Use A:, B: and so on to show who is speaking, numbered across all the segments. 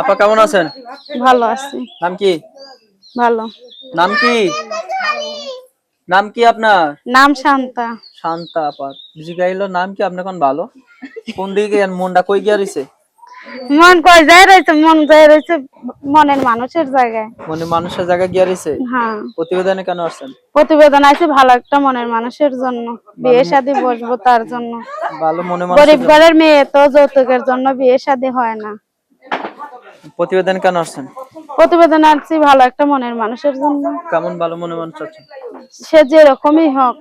A: আপা কেমন আছেন?
B: ভালো আছি।
A: নাম কি?
B: ভালো।
A: নাম কি? নাম কি আপনার?
B: নাম শান্তা।
A: শান্তা আপা। জিগাইলো নাম কি আপনি কোন ভালো? কোন দিকে মনটা কই গিয়া রইছে?
B: মন কই যায় রইছে, মন যায় রইছে মনের মানুষের জায়গায়।
A: মনে মানুষের জায়গায় গিয়া রইছে?
B: হ্যাঁ।
A: প্রতিবেদনে কেন আসছেন?
B: প্রতিবেদন আছে ভালো একটা মনের মানুষের জন্য, বিয়ে শাদী বসবো তার জন্য।
A: ভালো মনে
B: গরিব
A: মানুষের জন্য।
B: ঘরের মেয়ে তো যৌতুকের জন্য বিয়ে শাদী হয় না।
A: প্রতিবেদন কেন আসছেন?
B: প্রতিবেদন আনছি ভালো একটা মনের মানুষের জন্য।
A: কেমন ভালো মনে মানুষ আছেন?
B: সে যেরকমই হোক,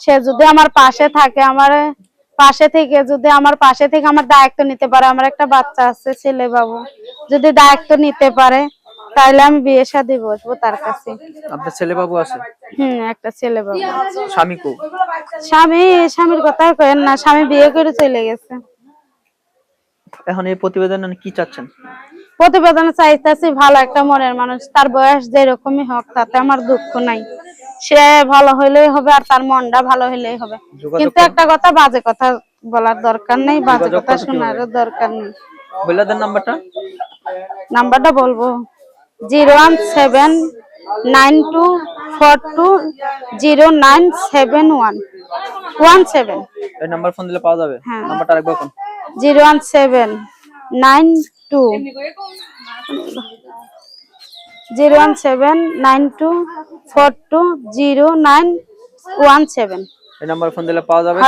B: সে যদি আমার পাশে থাকে, আমার পাশে থেকে যদি আমার পাশে থেকে আমার দায়িত্ব নিতে পারে, আমার একটা বাচ্চা আছে ছেলে বাবু, যদি দায়িত্ব নিতে পারে তাহলে আমি বিয়ে শাদী বসবো তার কাছে।
A: আপনার ছেলে বাবু আছে?
B: একটা ছেলে বাবু।
A: স্বামী কো?
B: স্বামীর কথা কইেন না, স্বামী বিয়ে করে চলে গেছে।
A: এখন এই প্রতিবেদনে কি চাচ্ছেন?
B: প্রতিবেদনে চাইতেছি ভালো একটা মনের মানুষ, তার বয়স যেরকমই হোক তাতে আমার দুঃখ নাই, সে ভালো হইলেই হবে আর তার মনটা ভালো হইলেই হবে। কিন্তু একটা কথা, বাজে কথা বলার দরকার নেই, বাজে কথা শোনারও দরকার নেই।
A: বলে দেন নাম্বারটা।
B: নাম্বারটা বলবো 0179242097117।
A: এই নাম্বার ফোন দিলে পাওয়া যাবে?
B: হ্যাঁ।
A: নাম্বারটা আরেকবার কোন?
B: 01792420917।
A: এই নাম্বার ফোন দিলে পাওয়া যাবে।